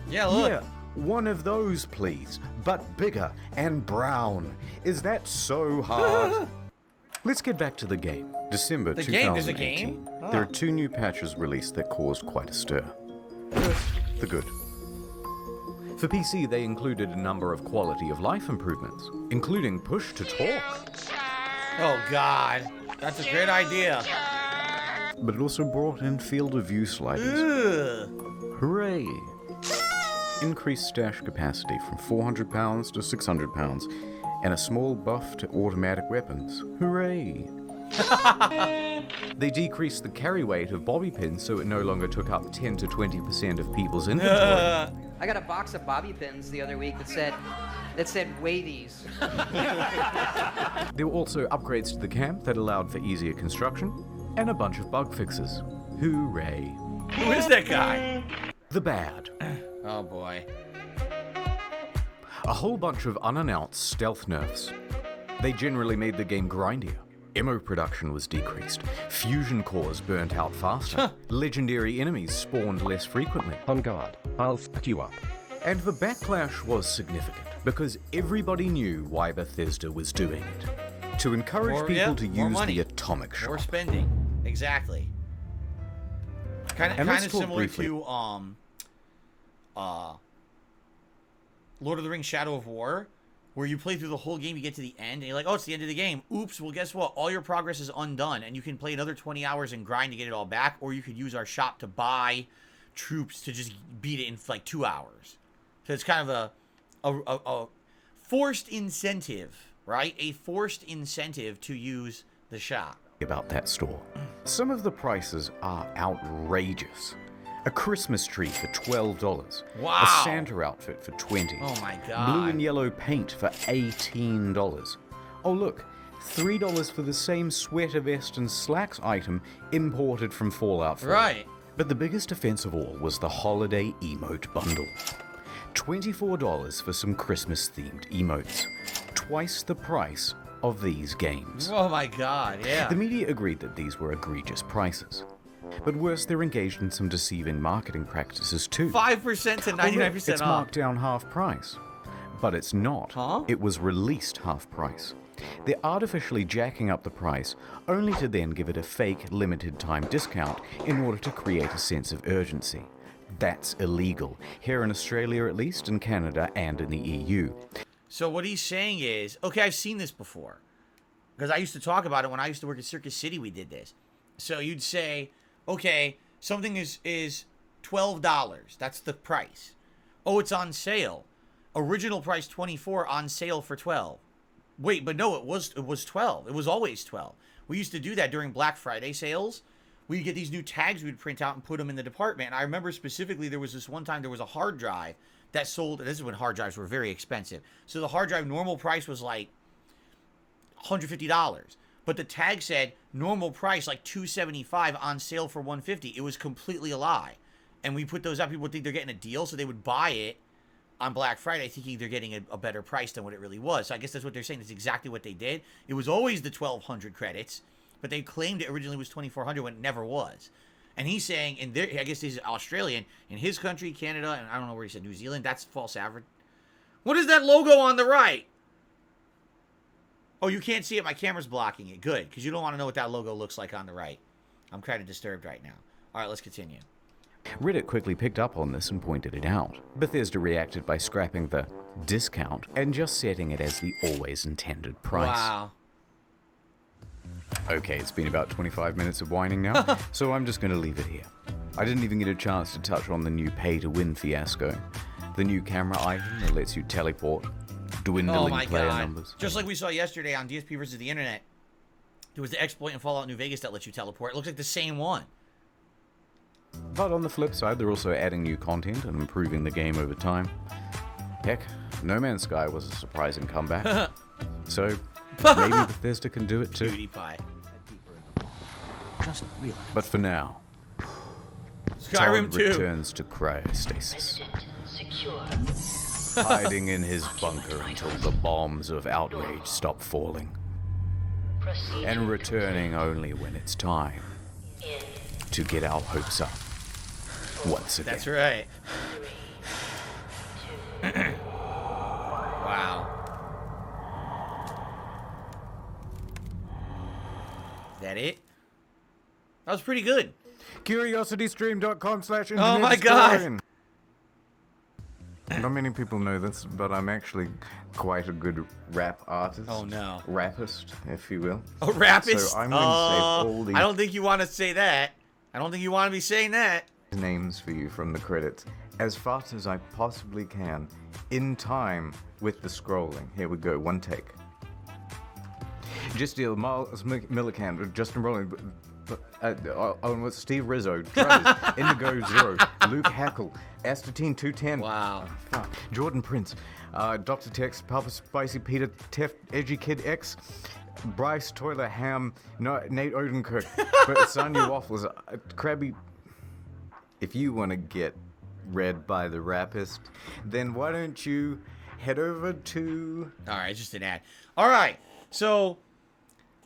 Yeah, look.
Yeah, one of those, please, but bigger and brown. Is that so hard? Let's get back to the game. December
The
2018.
game? There's a game? Oh.
There are 2 new patches released that caused quite a stir. First, the good. For PC, they included a number of quality of life improvements, including push to talk.
Oh, God. That's a great idea.
But it also brought in field of view sliders.
Ugh.
Hooray! Increased stash capacity from 400 pounds to 600 pounds, and a small buff to automatic weapons. Hooray! They decreased the carry weight of bobby pins so it no longer took up 10 to 20% of people's inventory.
I got a box of bobby pins the other week that said weigh these.
There were also upgrades to the camp that allowed for easier construction, and a bunch of bug fixes. Hooray!
Who is that guy?
The bad.
Oh boy.
A whole bunch of unannounced stealth nerfs. They generally made the game grindier. Ammo production was decreased. Fusion cores burnt out faster. Legendary enemies spawned less frequently.
On guard, I'll fuck you up.
And the backlash was significant because everybody knew why Bethesda was doing it. To encourage people to use
money.
the atomic shop.
More spending. Exactly. Kind of similar to Lord of the Rings Shadow of War, where you play through the whole game, you get to the end, and you're like, oh, it's the end of the game. Oops, well, guess what? All your progress is undone, and you can play another 20 hours and grind to get it all back, or you could use our shop to buy troops to just beat it in like 2 hours. So it's kind of a forced incentive, right? A forced incentive to use the shop.
About that store. Some of the prices are outrageous. A Christmas tree for $12.
Wow.
A Santa outfit for $20.
Oh my God.
Blue and yellow paint for $18. Oh look, $3 for the same sweater vest and slacks item imported from Fallout 4.
Right.
But the biggest offense of all was the holiday emote bundle. $24 for some Christmas-themed emotes. Twice the price of these games.
Oh my God, yeah.
The media agreed that these were egregious prices. But worse, they're engaged in some deceiving marketing practices too.
5% to 99%
It's
off.
marked down half price. But it's not.
Huh?
It was released half price. They're artificially jacking up the price, only to then give it a fake limited time discount in order to create a sense of urgency. That's illegal, here in Australia at least, in Canada, and in the EU.
So what he's saying is, okay, I've seen this before. Because I used to talk about it when I used to work at Circus City, we did this. So you'd say, okay, something is $12. That's the price. Oh, it's on sale. Original price $24, on sale for $12. Wait, but no, it was $12. It was always $12. We used to do that during Black Friday sales. We'd get these new tags we'd print out and put them in the department. And I remember specifically there was this one time there was a hard drive that sold. This is when hard drives were very expensive. So the hard drive normal price was like $150. But the tag said normal price like $275, on sale for $150. It was completely a lie. And we put those out. People would think they're getting a deal, so they would buy it on Black Friday thinking they're getting a better price than what it really was. So I guess that's what they're saying. That's exactly what they did. It was always the 1,200 credits, but they claimed it originally was 2,400 when it never was. And he's saying, in their, I guess he's Australian, in his country, Canada, and I don't know where he said New Zealand, that's false advertising. What is that logo on the right? Oh, you can't see it. My camera's blocking it. Good, because you don't want to know what that logo looks like on the right. I'm kind of disturbed right now. All right, let's continue.
Reddit quickly picked up on this and pointed it out. Bethesda reacted by scrapping the discount and just setting it as the always intended price.
Wow.
Okay, it's been about 25 minutes of whining now, so I'm just going to leave it here. I didn't even get a chance to touch on the new pay-to-win fiasco. The new camera item that lets you teleport, dwindling player numbers.
Just like we saw yesterday on DSP versus the Internet, there was the exploit in Fallout New Vegas that lets you teleport. It looks like the same one.
But on the flip side, they're also adding new content and improving the game over time. Heck, No Man's Sky was a surprising comeback. So, Maybe Bethesda can do it too.
PewDiePie.
Just relax. But for now,
Skyrim
Todd
2
returns to cryostasis, hiding in his bunker until the bombs of outrage stop falling, and returning only when it's time to get our hopes up once again.
That's right. Wow. Is that it? That was pretty good.
CuriosityStream.com/.
Oh my god!
Not many people know this, but I'm actually quite a good rap artist.
Oh no.
Rappist, if you will.
A rapist?
So I'm going to save all these
I don't think you want to say that. I don't think you want to be saying that.
names for you from the credits as fast as I possibly can, in time with the scrolling. Here we go, one take. Just deal, Miles Millican, Justin Rowland, Steve Rizzo, Drummers, Indigo Zero, Luke Hackle, Astatine 210.
Wow.
Jordan Prince, Dr. Tex, Papa Spicy, Peter Teft, Edgy Kid X, Bryce Toiler Ham, Nate Odenkirk, Sonya Waffles, Krabby. If you want to get read by the rapist, then why don't you head over to...
Alright, just an ad. Alright, so,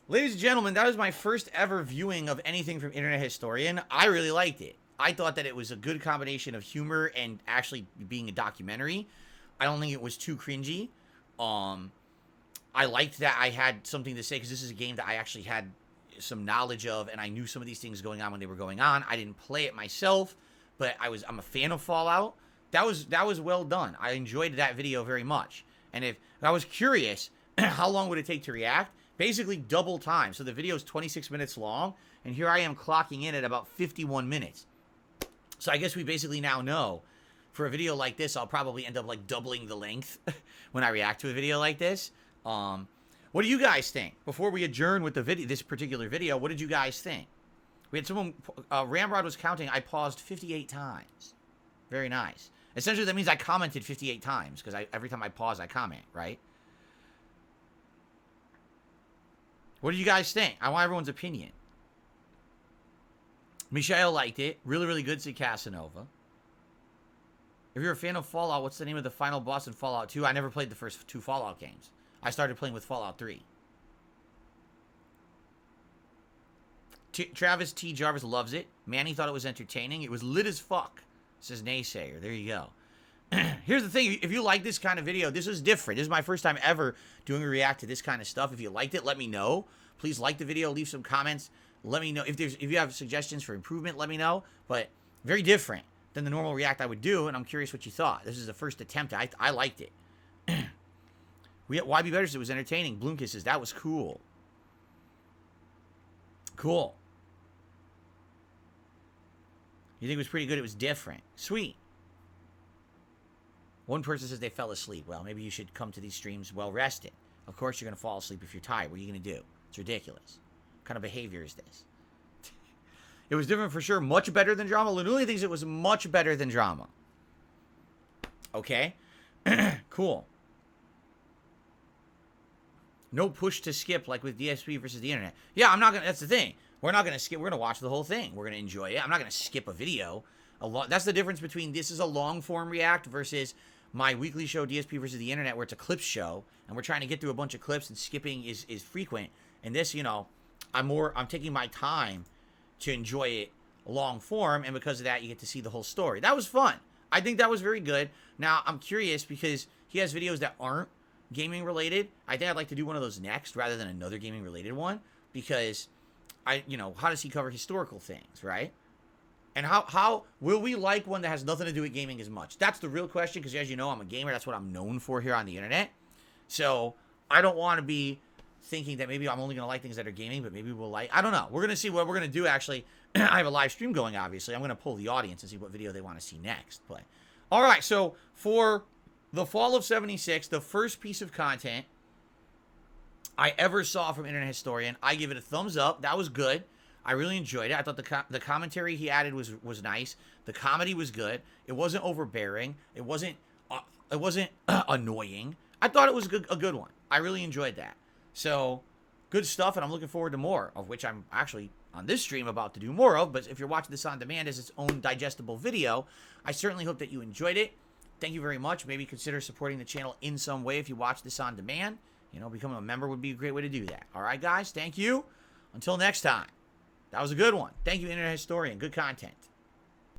ladies and gentlemen, that was my first ever viewing of anything from Internet Historian. I really liked it. I thought that it was a good combination of humor and actually being a documentary. I don't think it was too cringy. I liked that I had something to say, because this is a game that I actually had some knowledge of, and I knew some of these things going on when they were going on. I didn't play it myself, but I'm a fan of Fallout. That was well done. I enjoyed that video very much. And if I was curious, how long would it take to react? Basically double time. So the video is 26 minutes long, and here I am clocking in at about 51 minutes. So I guess we basically now know, for a video like this, I'll probably end up like doubling the length when I react to a video like this. What do you guys think? Before we adjourn with the video, this particular video, what did you guys think? We had someone, Ramrod was counting, I paused 58 times. Very nice. Essentially, that means I commented 58 times, because every time I pause, I comment, right? What do you guys think? I want everyone's opinion. Michelle liked it. Really, really good, said Casanova. If you're a fan of Fallout, what's the name of the final boss in Fallout 2? I never played the first 2 Fallout games. I started playing with Fallout 3. Travis T. Jarvis loves it. Manny thought it was entertaining. It was lit as fuck, says Naysayer. There you go. Here's the thing. If you like this kind of video, this is different. This is my first time ever doing a react to this kind of stuff. If you liked it, let me know. Please like the video. Leave some comments. Let me know. If you have suggestions for improvement, let me know. But very different than the normal react I would do, and I'm curious what you thought. This is the first attempt. I liked it. Why Be Better says it was entertaining. Bloomkiss says that was cool. Cool. You think it was pretty good? It was different. Sweet. One person says they fell asleep. Well, maybe you should come to these streams well rested. Of course you're going to fall asleep if you're tired. What are you going to do? It's ridiculous. What kind of behavior is this? It was different for sure. Much better than drama. Lanuli thinks it was much better than drama. Okay. Cool. No push to skip like with DSP versus the internet. Yeah, I'm not going to. That's the thing. We're not going to skip. We're going to watch the whole thing. We're going to enjoy it. I'm not going to skip a video. That's the difference between this is a long form react versus my weekly show DSP versus the internet, where it's a clips show and we're trying to get through a bunch of clips and skipping is frequent. And this, you know, I'm taking my time to enjoy it long form, and because of that, you get to see the whole story. That was fun. I think that was very good. Now, I'm curious because he has videos that aren't gaming related. I think I'd like to do one of those next rather than another gaming related one, because how does he cover historical things, right? And how will we like one that has nothing to do with gaming as much? That's the real question, because as you know, I'm a gamer. That's what I'm known for here on the internet. So I don't want to be thinking that maybe I'm only going to like things that are gaming, but maybe we'll like... I don't know. We're going to see what we're going to do, actually. I have a live stream going, obviously. I'm going to poll the audience and see what video they want to see next. But all right, so for the fall of 76, the first piece of content I ever saw from Internet Historian, I give it a thumbs up. That was good. I really enjoyed it. I thought the commentary he added was nice. The comedy was good. It wasn't overbearing. It wasn't annoying. I thought it was a good one. I really enjoyed that. So, good stuff, and I'm looking forward to more, of which I'm actually, on this stream, about to do more of. But if you're watching this on demand as its own digestible video, I certainly hope that you enjoyed it. Thank you very much. Maybe consider supporting the channel in some way if you watch this on demand. You know, becoming a member would be a great way to do that. All right, guys, thank you. Until next time. That was a good one. Thank you, Internet Historian. Good content.